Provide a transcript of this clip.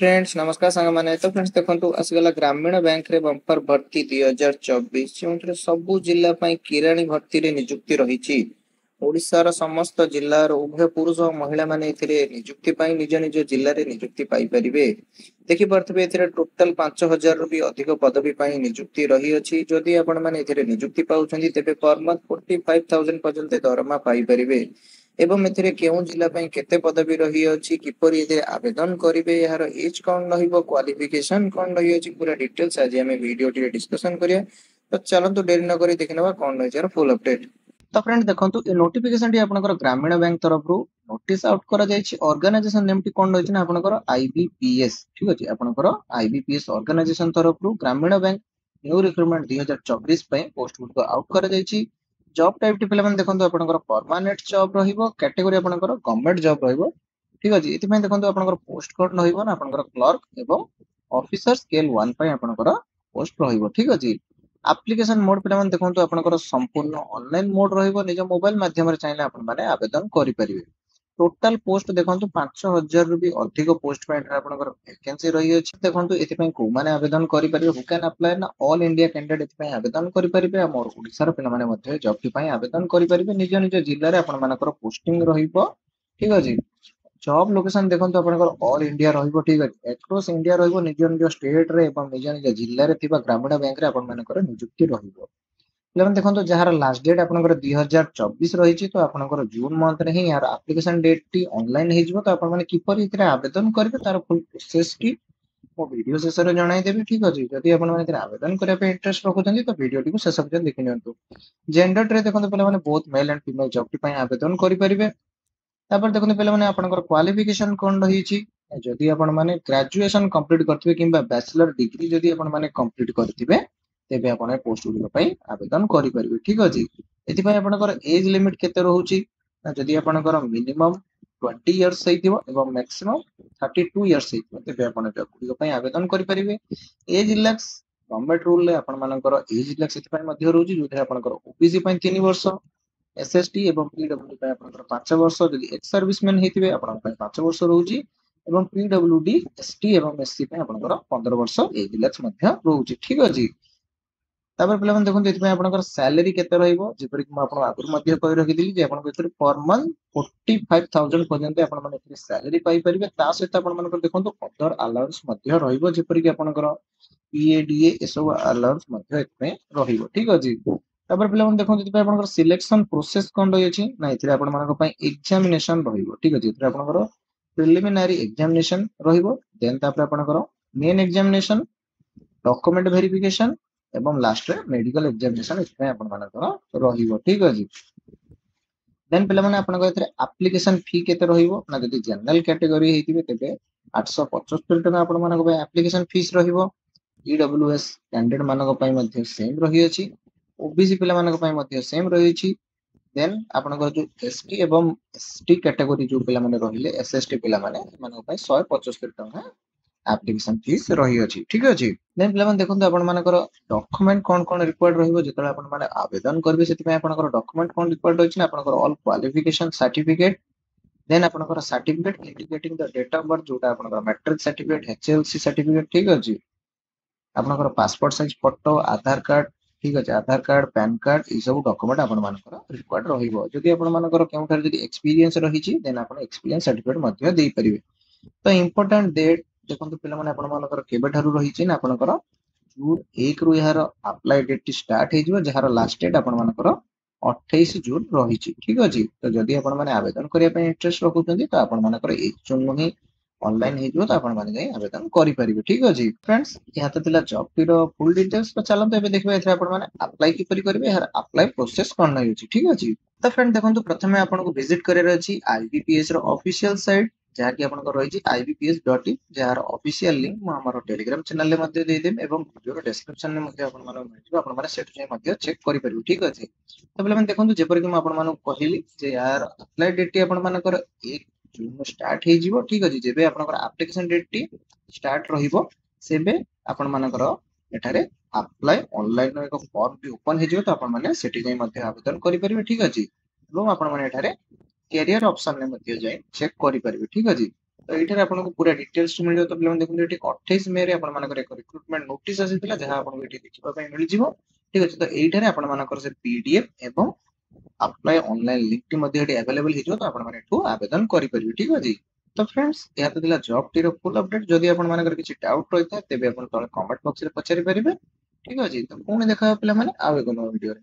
Friends नमस्कार सांग माने तो फ्रेंड्स देखंतु आसीगला ग्रामीण बैंक रे बंपर भर्ती 2024 जोंथरे सबु जिल्ला पई किराणी भर्ती रे नियुक्ति रहिछि। ओडिसा रो समस्त जिल्ला रो उभय पुरुष और महिला माने एथिरे नियुक्ति पई निज निज जिल्ला रे नियुक्ति पाई परिबे। देखि परथबे एथिरे टोटल 5000 रु भी अधिक पदवी पई नियुक्ति रही अछि। जदि आपण माने एथिरे नियुक्ति पाउछन्ती तेबे पर मंथ 45000 पर्यंत दरमा पाई परिबे। एवं एथिरे केउ जिला पई केते पदवी रही अछि किपरि एथिरे आवेदन करिवे यार एज कोन रहिबो क्वालिफिकेशन कोन रही अछि पूरा डिटेल्स आज हमें वीडियो टी डिस्कशन करिया। तो चलंतु देरी न करी देखिनबा कोन रही यार फुल अपडेट। तो फ्रेंड देखंतु ए नोटिफिकेशन टी आपनकर ग्रामीण बैंक तरफ रु नोटिस आउट करा जायछि। ऑर्गेनाइजेशन नेम टी कोन रहिछि ना आपनकर आईबीपीएस ठीक अछि। आपनकर आईबीपीएस ऑर्गेनाइजेशन तरफ रु ग्रामीण बैंक न्यू रिक्रूटमेंट 2024 पई पोस्ट गुड को आउट करा जायछि। जॉब टाइप टी पिला मन देखंतु आपनकर परमानेंट जॉब रहिबो कैटेगरी आपनकर गवर्नमेंट जॉब रहिबो ठीक अछि। एति पई देखंतु आपनकर पोस्ट कोड रहिबो ना आपनकर क्लर्क एवं ऑफिसर स्केल 1 पई आपनकर पोस्ट रहिबो ठीक अछि। एप्लीकेशन मोड पिला मन देखंतु आपनकर संपूर्ण ऑनलाइन मोड रहिबो निज मोबाइल माध्यम रे चाहेले आपन माने आवेदन करि परिबे। टोटल पोस्ट देखंतु 5000 रु भी अधिक पोस्ट पॉइंट आपनकर वैकेंसी रही अछि। देखंतु एति पई को माने आवेदन करि परिबे हु कैन अप्लाई ना ऑल इंडिया कैंडिडेट एति पई आवेदन करि परिबे। हमर ओडिसा रो पिला माने मध्ये जॉब टी पई आवेदन करि परिबे। निज निज जिल्ला रे आपन मानकर पोस्टिंग रहिबो ठीक अछि। जॉब लोकेशन देखंतु आपनकर ऑल इंडिया रहिबो ठीक अछि। एक्रॉस इंडिया रहिबो निज निज स्टेट रे एवं निज निज जिल्ला रे थिबा ग्रामीण बैंक रे आपन मानकर नियुक्ति रहिबो। लेकिन देखंतु जहार लास्ट डेट आपनकर 2024 रहिछि तो आपनकर जून मंथ रे ही यार एप्लीकेशन डेट टी ऑनलाइन हे जिवो। तो आपन माने किपरि इतरे आवेदन करबे तार फुल प्रोसेस टी मो वीडियो शेष रे जणाई देबी ठीक अछि। जदि आपन माने इतरे आवेदन करे पे इंटरेस्ट रखुछन्ती तो वीडियो टी को शेष पर्यंत देखि नियंतु। जेंडर रे देखंतु पहिले माने both male and female job T पई आवेदन करि परिबे। तापर देखंतु पहिले माने आपनकर क्वालिफिकेशन कोन रहिछि। जदि आपन माने ग्रेजुएशन कंप्लीट करथिबे किबा बैचलर डिग्री जदि आपन माने कंप्लीट करथिबे तेबे आपण पोस्ट गुडी पई आवेदन करि परिबे ठीक अछि। एति पई आपनकर एज लिमिट केते रहउछि ना जदि आपनकर मिनिमम 20 इयर्स हेतिबो एवं मैक्सिमम 32 इयर्स हेतिबो तेबे आपण जॉब गुडी पई आवेदन करि परिबे। एज रिलैक्स गवर्नमेंट रूल ले आपण मानकर एज रिलैक्स एति पई मध्ये रहउछि जोथे आपनकर ओबीसी पई 3 वर्ष एसएसटी एवं पीडब्ल्यूडी पई आपनकर 5 वर्ष जदि एक्स सर्विसमैन हेतिबे आपण पई 5 वर्ष रहउछि एवं पीडब्ल्यूडी एसटी एवं एससी पई आपनकर 15 वर्ष एज रिलैक्स मध्ये रहउछि ठीक अछि। तापर पिला मन देखंतु एति पई आपनकर सैलरी केते रहइबो जेपरि कि म आपन आगुर मध्ये कहि रखि दिली जे आपन भीतर पर मंथ 45000 पर्यंत आपन माने एति सैलरी पाई परिबे। ता सहित आपन मानकर देखंतु अदर अलाउंस मध्ये रहइबो जेपरि कि आपनकर पीएडीए एसो अलाउंस मध्ये एति पई रहइबो ठीक अछि। तापर पिला मन देखंतु एति पई आपनकर सिलेक्शन प्रोसेस कोन रहि अछि ना एथिरे आपन मानक पई एग्जामिनेशन रहइबो ठीक अछि। एथिरे आपनकर प्रिलिमिनरी एग्जामिनेशन रहइबो देन तापर आपनकर मेन एग्जामिनेशन डॉक्यूमेंट वेरिफिकेशन एवं लास्ट रे मेडिकल एग्जामिनेशन एथि आपण मानकर रहिबो ठीक अछि। देन पिला माने आपन एथिरे एप्लीकेशन फी केते रहिबो ना जदि जनरल कैटेगरी हेतिबे तेबे 875 टका आपण मानक पय एप्लीकेशन फीस रहिबो। ईडब्ल्यूएस कैंडिडेट मानक पय मध्ये सेम रहि अछि। ओबीसी पिला मानक पय मध्ये सेम रहि अछि। देन आपनकर जो एसटी एवं एसटी कैटेगरी जो पिला माने रहिले एसएसटी पिला माने मानक पय 175 टका एप्लीकेशन फीस रही अछि ठीक अछि। देन पिला माने देखंतु आपण मानकर डॉक्यूमेंट कोन कोन रिक्वायर्ड रहिबो जेतले आपण माने आवेदन करबे सेति पय आपनकर डॉक्यूमेंट कोन रिक्वायर्ड अछि ना आपनकर ऑल क्वालिफिकेशन सर्टिफिकेट देन आपनकर certificate indicating the date of birth जोटा आपनकर मैट्रिक सर्टिफिकेट एचएलसी सर्टिफिकेट ठीक अछि। आपनकर passport size photo Aadhaar card ठीक अछि। आधार कार्ड पैन कार्ड ई सब डॉक्यूमेंट आपण मानकर रिक्वायर्ड रहिबो। जदि आपण मानकर केउठार जदि एक्सपीरियंस रहिछि देन आपण एक्सपीरियंस सर्टिफिकेट मध्ये देई परिबे। तो इंपोर्टेंट डेट देखंतु पिला माने आपण मानकर केबे ठारू रहिछि ना आपनकर जून 1 रु यार अप्लाई डेट स्टार्ट हे जिवो जहार लास्ट डेट आपण मानकर 28 जून रहिछि ठीक अछि। तो जदि आपण माने आवेदन करिया पे इंटरेस्ट रखुछन्ती तो आपण मानकर 1 जून नु ही ऑनलाइन हे जिवो तो आपण माने जाई आवेदन करि परिबे ठीक अछि। फ्रेंड्स या तो तिला जॉब टीरो फुल डिटेल्स तो चलंतु एबे देखबे एथरे आपण माने अप्लाई किपरि करिवे यार अप्लाई प्रोसेस कोन नै अछि ठीक अछि। तो फ्रेंड देखंतु प्रथमे आपण को विजिट करियर अछि आईबीपीएस रो ऑफिशियल साइट जहाँ कि आपन रही ibps.in जार ऑफिशियल लिंक म हमर टेलीग्राम चैनल ले मध्ये दे देम एवं वीडियो रो डिस्क्रिप्शन में मध्ये आपन माने मिलथिबो आपन माने सेट जे मध्ये चेक करि परिबो ठीक अछि। तो पहिले मन देखंतु जेपर कि म आपन माने कहिली जे यार अप्लाई डेट टी आपन मानकर 1 जून स्टार्ट हे जिवो ठीक अछि। जेबे आपनकर एप्लीकेशन डेट टी स्टार्ट रहिबो सेबे आपन मानकर एठारे अप्लाई ऑनलाइन रो एक फॉर्म भी ओपन हे जिवो तो आपन माने सेठी जे मध्ये आवेदन करि परिबे ठीक अछि। एवं आपन माने एठारे कैरियर ऑप्शन ने मध्ये जाई चेक करि परिबे ठीक अछि। तो एठारे आपनको पूरा डिटेल्स मिल जाउ। तो पिला देखु एठी 28 मे रे आपण मानकर एक रिक्रुटमेंट नोटिस आसीतिला जहा आपनको एठी देखिबा पय मिल जिवो। ठीक अछि, तो एठारे आपण मानकर से पीडीएफ एवं अप्लाई ऑनलाइन लिंक टी मध्ये एठी अवेलेबल हिजो। तो आपण माने एठू आवेदन करि परिबे। ठीक अछि, तो फ्रेंड्स या तो दिला जॉब टी रो फुल अपडेट। जदि आपण मानकर किछि डाउट रहिता तेबे आपण तळे कमेंट बॉक्स रे पचारि परिबे। ठीक अछि, तो पुणी देखा पिला माने आउ एक नो वीडियो रे।